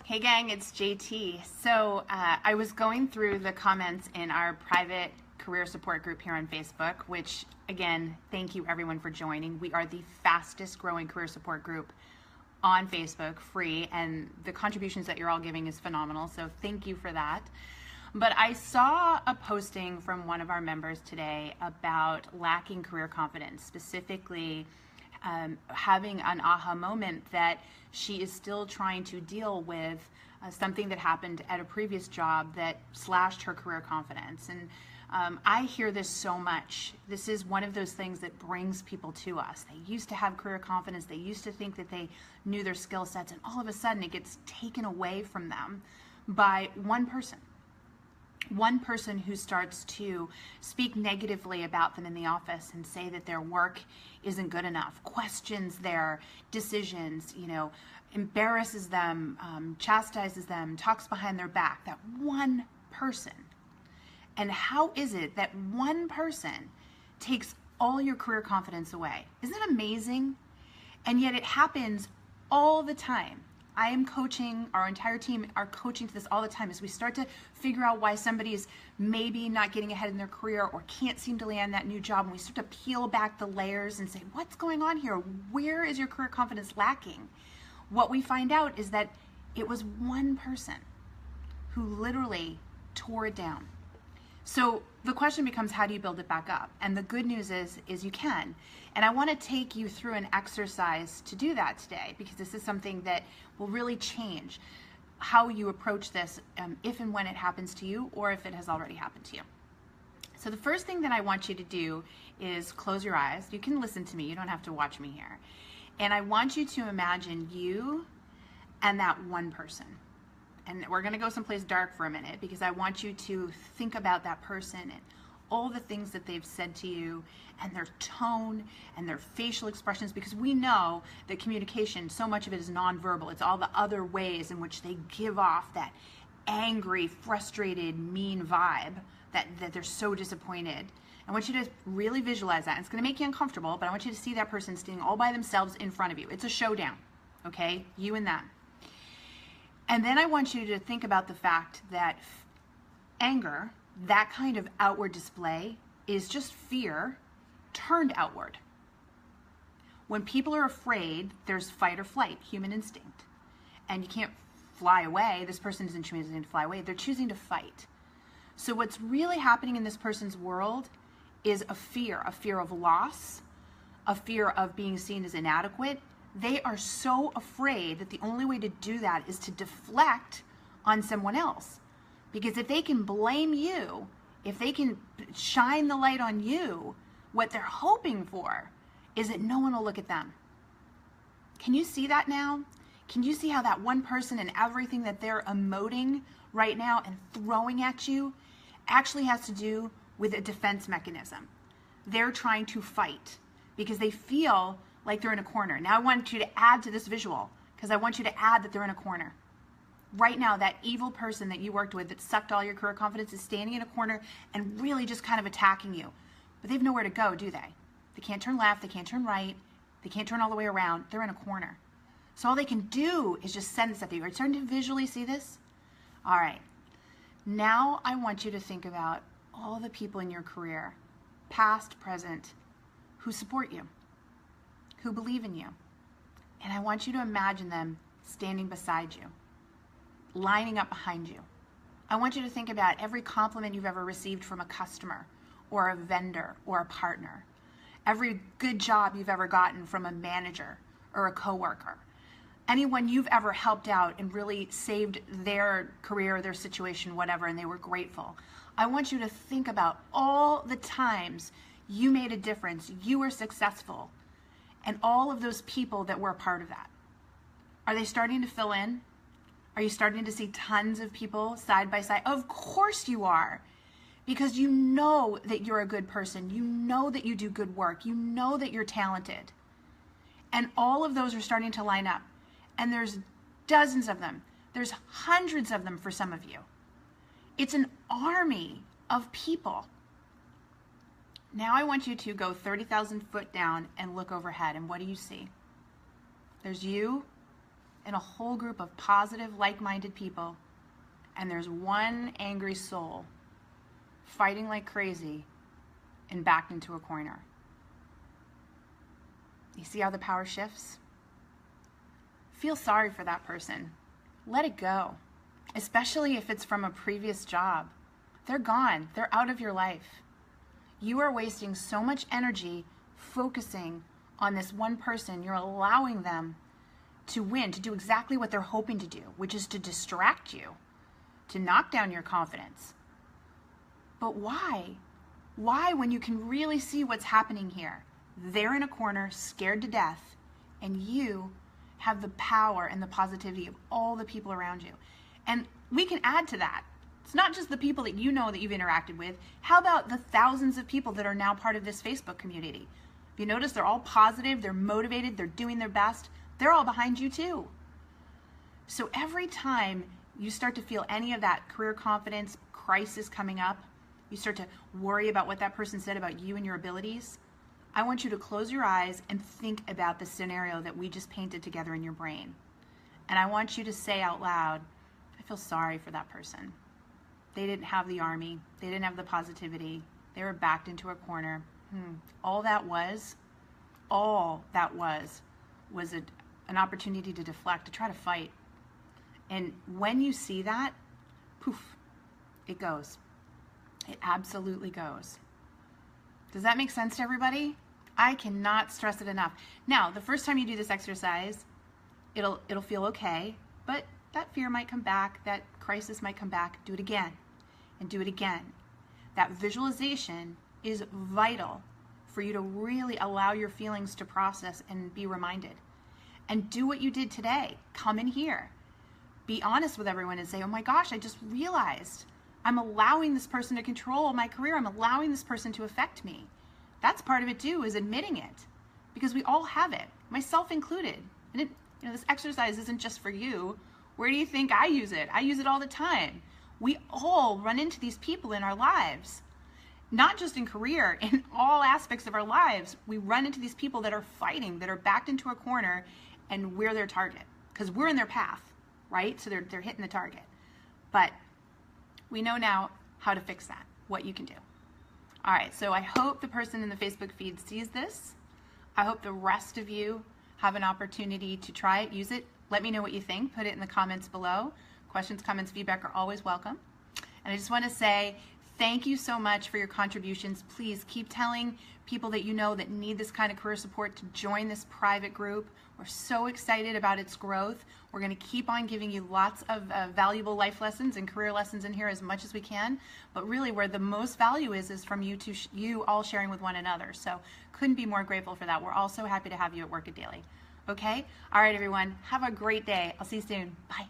Hey gang, it's JT. So I was going through the comments in our private career support group here on Facebook, which again, thank you everyone for joining. We are the fastest growing career support group on Facebook, free, and the contributions that you're all giving is phenomenal. So thank you for that. But I saw a posting from one of our members today about lacking career confidence, specifically having an aha moment that she is still trying to deal with something that happened at a previous job that slashed her career confidence. And I hear this so much. This is one of those things that brings people to us. They used to have career confidence. They used to think that they knew their skill sets, and all of a sudden it gets taken away from them by one person. One person who starts to speak negatively about them in the office and say that their work isn't good enough, questions their decisions, embarrasses them, chastises them, talks behind their back. That one person. And how is it that one person takes all your career confidence away? Isn't it amazing? And yet it happens all the time. I am coaching, our entire team are coaching to this all the time as we start to figure out why somebody's maybe not getting ahead in their career or can't seem to land that new job. And we start to peel back the layers and say, what's going on here? Where is your career confidence lacking? What we find out is that it was one person who literally tore it down. So the question becomes, how do you build it back up? And the good news is you can. And I want to take you through an exercise to do that today, because this is something that will really change how you approach this if and when it happens to you, or if it has already happened to you. So the first thing that I want you to do is close your eyes. You can listen to me. You don't have to watch me here. And I want you to imagine you and that one person. And we're going to go someplace dark for a minute, because I want you to think about that person and all the things that they've said to you, and their tone and their facial expressions, because we know that communication, so much of it is nonverbal. It's all the other ways in which they give off that angry, frustrated, mean vibe that they're so disappointed. I want you to really visualize that. It's going to make you uncomfortable, but I want you to see that person standing all by themselves in front of you. It's a showdown, okay? You and them. And then I want you to think about the fact that anger, that kind of outward display, is just fear turned outward. When people are afraid, there's fight or flight, human instinct. And you can't fly away. This person isn't choosing to fly away. They're choosing to fight. So what's really happening in this person's world is a fear of loss, a fear of being seen as inadequate. They are so afraid that the only way to do that is to deflect on someone else. Because if they can blame you, if they can shine the light on you, what they're hoping for is that no one will look at them. Can you see that now? Can you see how that one person and everything that they're emoting right now and throwing at you actually has to do with a defense mechanism? They're trying to fight because they feel like they're in a corner. Now I want you to add to this visual, because I want you to add that they're in a corner. Right now, that evil person that you worked with that sucked all your career confidence is standing in a corner and really just kind of attacking you. But they have nowhere to go, do they? They can't turn left, they can't turn right, they can't turn all the way around. They're in a corner. So all they can do is just send this at you. Are you starting to visually see this? All right. Now I want you to think about all the people in your career, past, present, who support you, who believe in you. And I want you to imagine them standing beside you, lining up behind you. I want you to think about every compliment you've ever received from a customer or a vendor or a partner, every good job you've ever gotten from a manager or a coworker, anyone you've ever helped out and really saved their career, their situation, whatever, and they were grateful. I want you to think about all the times you made a difference, you were successful, and all of those people that were a part of that. Are they starting to fill in? Are you starting to see tons of people side by side? Of course you are, because you know that you're a good person. You know that you do good work. You know that you're talented. And all of those are starting to line up. And there's dozens of them. There's hundreds of them for some of you. It's an army of people. Now I want you to go 30,000 foot down and look overhead. And what do you see? There's you in a whole group of positive, like-minded people, and there's one angry soul fighting like crazy and backed into a corner. You see how the power shifts? Feel sorry for that person. Let it go, especially if it's from a previous job. They're gone. They're out of your life. You are wasting so much energy focusing on this one person. You're allowing them to win, to do exactly what they're hoping to do, which is to distract you, to knock down your confidence. But why? Why, when you can really see what's happening here? They're in a corner, scared to death, and you have the power and the positivity of all the people around you. And we can add to that. It's not just the people that you know that you've interacted with. How about the thousands of people that are now part of this Facebook community? If you notice, they're all positive, they're motivated, they're doing their best. They're all behind you too. So every time you start to feel any of that career confidence crisis coming up, you start to worry about what that person said about you and your abilities, I want you to close your eyes and think about the scenario that we just painted together in your brain. And I want you to say out loud, I feel sorry for that person. They didn't have the army. They didn't have the positivity. They were backed into a corner. All that was an opportunity to deflect, to try to fight. And when you see that, poof, it goes. It absolutely goes. Does that make sense to everybody? I cannot stress it enough. Now, the first time you do this exercise, it'll feel okay, but that fear might come back, that crisis might come back. Do it again and do it again. That visualization is vital for you to really allow your feelings to process and be reminded. And do what you did today. Come in here. Be honest with everyone and say, oh my gosh, I just realized I'm allowing this person to control my career. I'm allowing this person to affect me. That's part of it too, is admitting it, because we all have it, myself included. And this exercise isn't just for you. Where do you think I use it? I use it all the time. We all run into these people in our lives, not just in career, in all aspects of our lives. We run into these people that are fighting, that are backed into a corner, and we're their target because we're in their path, right? So they're hitting the target. But we know now how to fix that, what you can do. All right, so I hope the person in the Facebook feed sees this. I hope the rest of you have an opportunity to try it, use it. Let me know what you think. Put it in the comments below. Questions, comments, feedback are always welcome. And I just want to say thank you so much for your contributions. Please keep telling people that you know that need this kind of career support to join this private group. We're so excited about its growth. We're going to keep on giving you lots of valuable life lessons and career lessons in here as much as we can. But really where the most value is from you to you all sharing with one another. So couldn't be more grateful for that. We're also happy to have you at Work It Daily. Okay? All right, everyone. Have a great day. I'll see you soon. Bye.